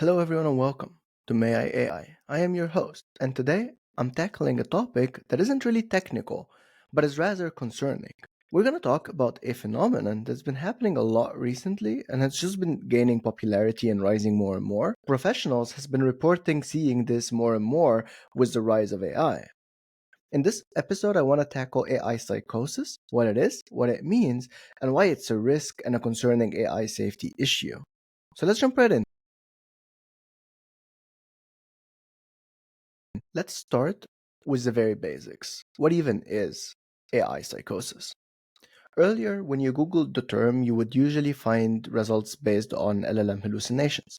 Hello, everyone, and welcome to May I AI. I am your host, and today I'm tackling a topic that isn't really technical, but is rather concerning. We're going to talk about a phenomenon that's been happening a lot recently and has just been gaining popularity and rising more and more. Professionals has been reporting seeing this more and more with the rise of AI. In this episode, I want to tackle AI psychosis, what it is, what it means, and why it's a risk and a concerning AI safety issue. So let's jump right in. Let's start with the very basics. What even is AI psychosis? Earlier, when you Googled the term, you would usually find results based on LLM hallucinations.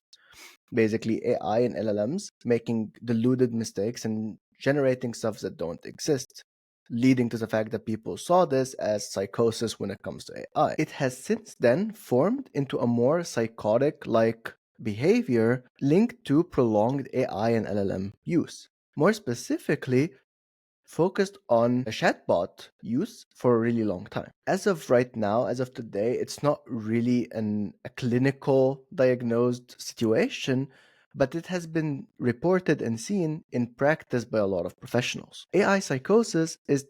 Basically, AI and LLMs making deluded mistakes and generating stuff that don't exist, leading to the fact that people saw this as psychosis when it comes to AI. It has since then formed into a more psychotic like behavior linked to prolonged AI and LLM use. More specifically, focused on a chatbot use for a really long time. As of right now, as of today, it's not really a clinical diagnosed situation, but it has been reported and seen in practice by a lot of professionals. AI psychosis is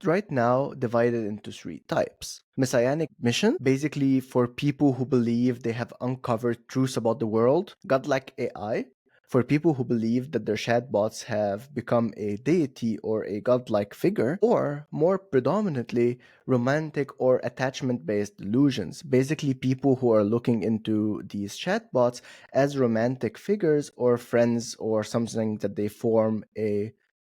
right now divided into three types. Messianic mission, basically for people who believe they have uncovered truths about the world. Godlike AI, for people who believe that their chatbots have become a deity or a godlike figure. Or, more predominantly, romantic or attachment based delusions. Basically, people who are looking into these chatbots as romantic figures or friends or something that they form a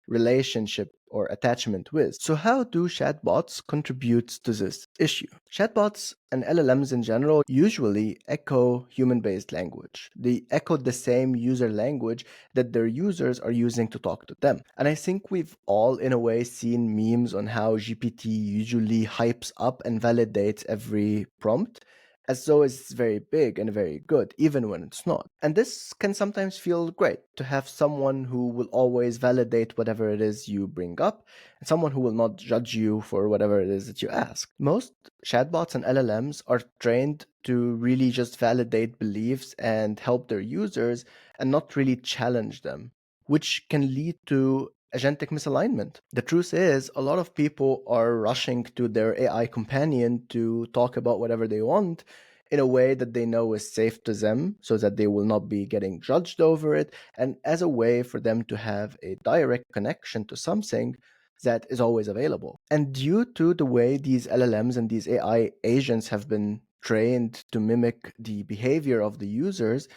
relationship or attachment with. So how do chatbots contribute to this issue? Chatbots and LLMs in general usually echo human-based language. They echo the same user language that their users are using to talk to them. And I think we've all in a way seen memes on how GPT usually hypes up and validates every prompt as though it's very big and very good, even when it's not. And this can sometimes feel great to have someone who will always validate whatever it is you bring up, and someone who will not judge you for whatever it is that you ask. Most chatbots and LLMs are trained to really just validate beliefs and help their users and not really challenge them, which can lead to agentic misalignment. The truth is, a lot of people are rushing to their AI companion to talk about whatever they want in a way that they know is safe to them so that they will not be getting judged over it, and as a way for them to have a direct connection to something that is always available. And due to the way these LLMs and these AI agents have been trained to mimic the behavior of the users,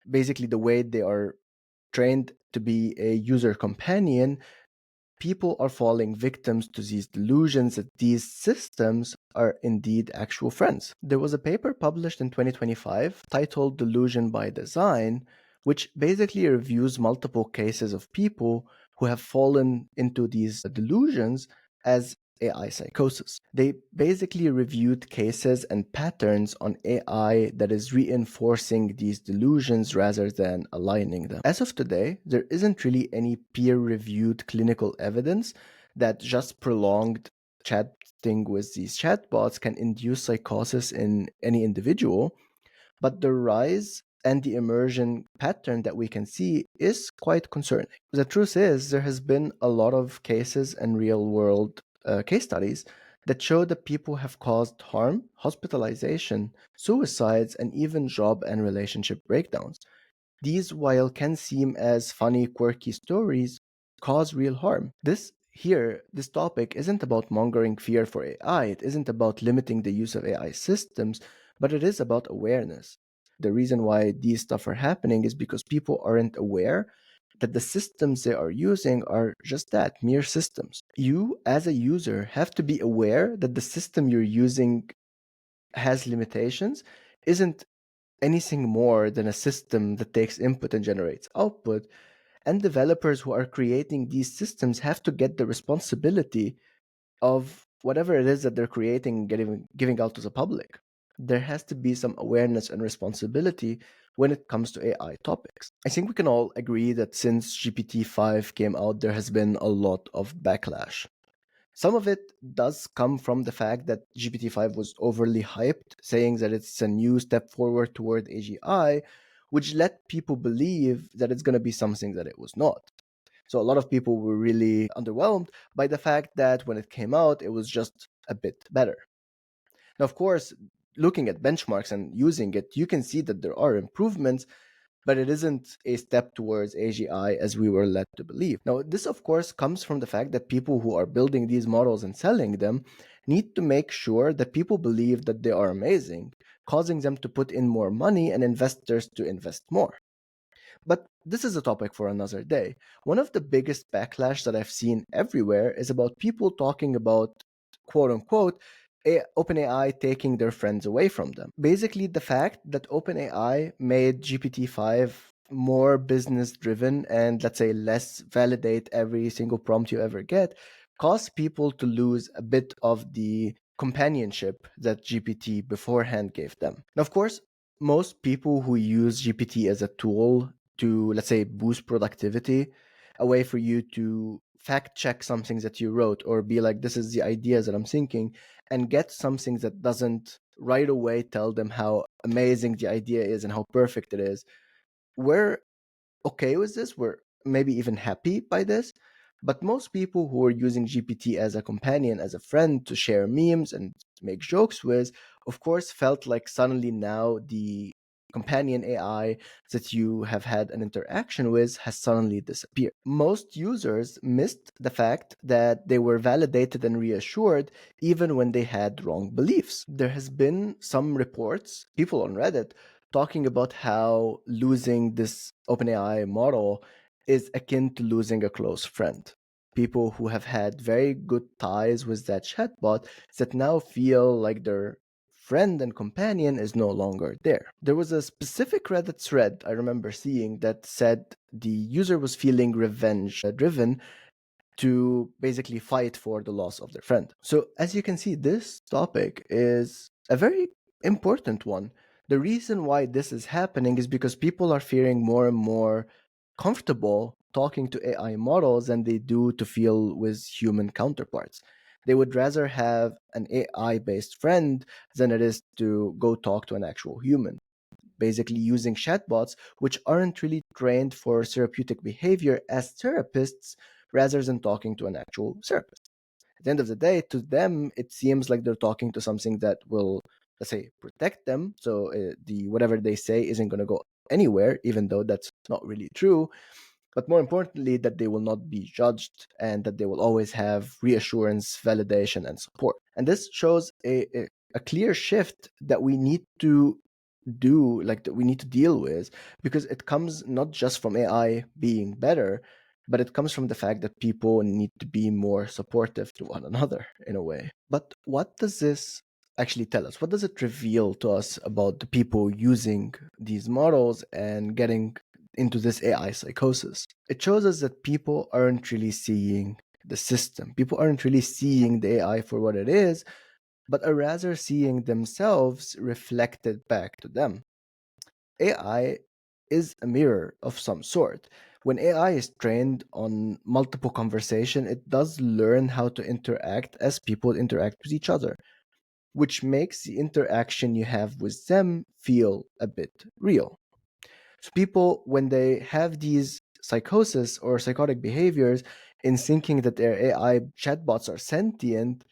basically the way they are trained to be a user companion, people are falling victims to these delusions that these systems are indeed actual friends. There was a paper published in 2025 titled Delusion by Design, which basically reviews multiple cases of people who have fallen into these delusions as AI psychosis. They basically reviewed cases and patterns on AI that is reinforcing these delusions rather than aligning them. As of today, there isn't really any peer-reviewed clinical evidence that just prolonged chatting with these chatbots can induce psychosis in any individual, but the rise and the immersion pattern that we can see is quite concerning. The truth is, there has been a lot of cases and real world case studies that show that people have caused harm, hospitalization, suicides, and even job and relationship breakdowns. These, while can seem as funny, quirky stories, cause real harm. This topic isn't about mongering fear for AI, it isn't about limiting the use of AI systems, but it is about awareness. The reason why these stuff are happening is because people aren't aware that the systems they are using are just that, mere systems. You, as a user, have to be aware that the system you're using has limitations, isn't anything more than a system that takes input and generates output. And developers who are creating these systems have to get the responsibility of whatever it is that they're creating and giving out to the public. There has to be some awareness and responsibility when it comes to AI topics. I think we can all agree that since GPT-5 came out, there has been a lot of backlash. Some of it does come from the fact that GPT-5 was overly hyped, saying that it's a new step forward toward AGI, which let people believe that it's going to be something that it was not. So a lot of people were really underwhelmed by the fact that when it came out, it was just a bit better. Now, of course, looking at benchmarks and using it, you can see that there are improvements, but it isn't a step towards AGI as we were led to believe. Now, this, of course, comes from the fact that people who are building these models and selling them need to make sure that people believe that they are amazing, causing them to put in more money and investors to invest more. But this is a topic for another day. One of the biggest backlash that I've seen everywhere is about people talking about, quote unquote, OpenAI taking their friends away from them. Basically, the fact that OpenAI made GPT-5 more business driven and, let's say, less validate every single prompt you ever get caused people to lose a bit of the companionship that GPT beforehand gave them. Now, of course, most people who use GPT as a tool to, let's say, boost productivity, a way for you to fact check something that you wrote or be like, this is the ideas that I'm thinking, and get something that doesn't right away tell them how amazing the idea is and how perfect it is. We're okay with this. We're maybe even happy by this. But most people who are using GPT as a companion, as a friend to share memes and make jokes with, of course, felt like suddenly now the companion AI that you have had an interaction with has suddenly disappeared. Most users missed the fact that they were validated and reassured even when they had wrong beliefs. There has been some reports, people on Reddit, talking about how losing this OpenAI model is akin to losing a close friend. People who have had very good ties with that chatbot that now feel like their friend and companion is no longer there. There was a specific Reddit thread I remember seeing that said the user was feeling revenge driven to basically fight for the loss of their friend. So, as you can see, this topic is a very important one. The reason why this is happening is because people are feeling more and more comfortable talking to AI models than they do to feel with human counterparts. They would rather have an AI based friend than it is to go talk to an actual human, basically using chatbots which aren't really trained for therapeutic behavior as therapists rather than talking to an actual therapist. At the end of the day, to them, it seems like they're talking to something that will, let's say, protect them. So the whatever they say isn't going to go anywhere, even though that's not really true. But more importantly, that they will not be judged and that they will always have reassurance, validation, and support. And this shows a clear shift that we need to do, like that we need to deal with, because it comes not just from AI being better, but it comes from the fact that people need to be more supportive to one another in a way. But what does this actually tell us? What does it reveal to us about the people using these models and getting into this AI psychosis? It shows us that people aren't really seeing the system. People aren't really seeing the AI for what it is, but are rather seeing themselves reflected back to them. AI is a mirror of some sort. When AI is trained on multiple conversation, it does learn how to interact as people interact with each other, which makes the interaction you have with them feel a bit real. So people, when they have these psychosis or psychotic behaviors in thinking that their AI chatbots are sentient,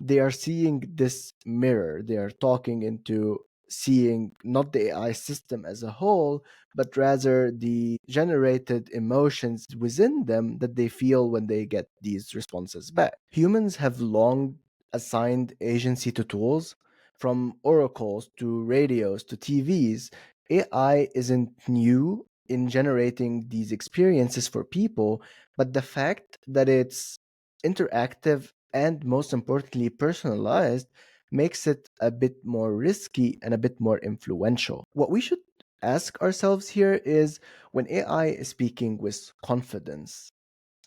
they are seeing this mirror. They are talking into seeing not the AI system as a whole, but rather the generated emotions within them that they feel when they get these responses back. Humans have long assigned agency to tools, from oracles to radios to TVs. AI isn't new in generating these experiences for people, but the fact that it's interactive and most importantly personalized makes it a bit more risky and a bit more influential. What we should ask ourselves here is, when AI is speaking with confidence,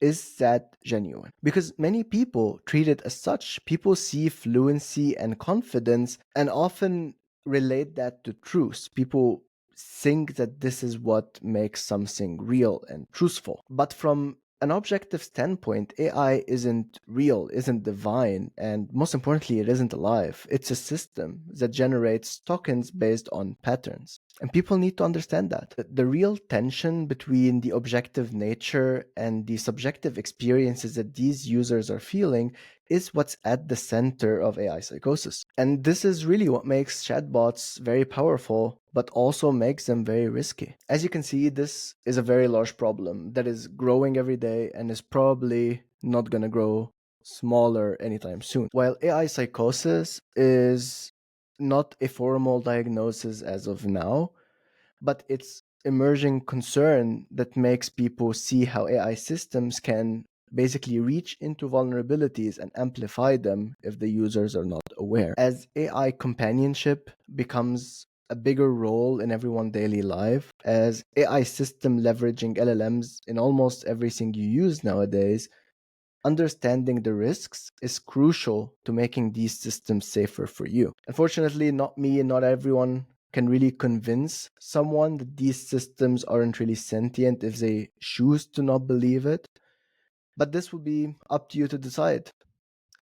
is that genuine? Because many people treat it as such. People see fluency and confidence and often relate that to truth. People think that this is what makes something real and truthful. But from an objective standpoint, AI isn't real, isn't divine, and most importantly, it isn't alive. It's a system that generates tokens based on patterns. And people need to understand that. The real tension between the objective nature and the subjective experiences that these users are feeling is what's at the center of AI psychosis. And this is really what makes chatbots very powerful, but also makes them very risky. As you can see, this is a very large problem that is growing every day and is probably not going to grow smaller anytime soon. While AI psychosis is not a formal diagnosis as of now, but it's emerging concern that makes people see how AI systems can basically reach into vulnerabilities and amplify them if the users are not aware. As AI companionship becomes a bigger role in everyone's daily life, as AI system leveraging LLMs in almost everything you use nowadays, understanding the risks is crucial to making these systems safer for you. Unfortunately, not me and not everyone can really convince someone that these systems aren't really sentient if they choose to not believe it. But this will be up to you to decide.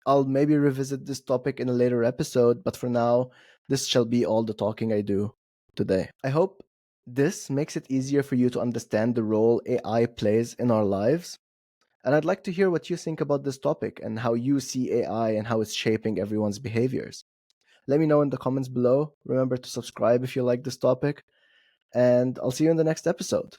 I'll maybe revisit this topic in a later episode, but for now, this shall be all the talking I do today. I hope this makes it easier for you to understand the role AI plays in our lives, and I'd like to hear what you think about this topic and how you see AI and how it's shaping everyone's behaviors. Let me know in the comments below. Remember to subscribe if you like this topic, and I'll see you in the next episode.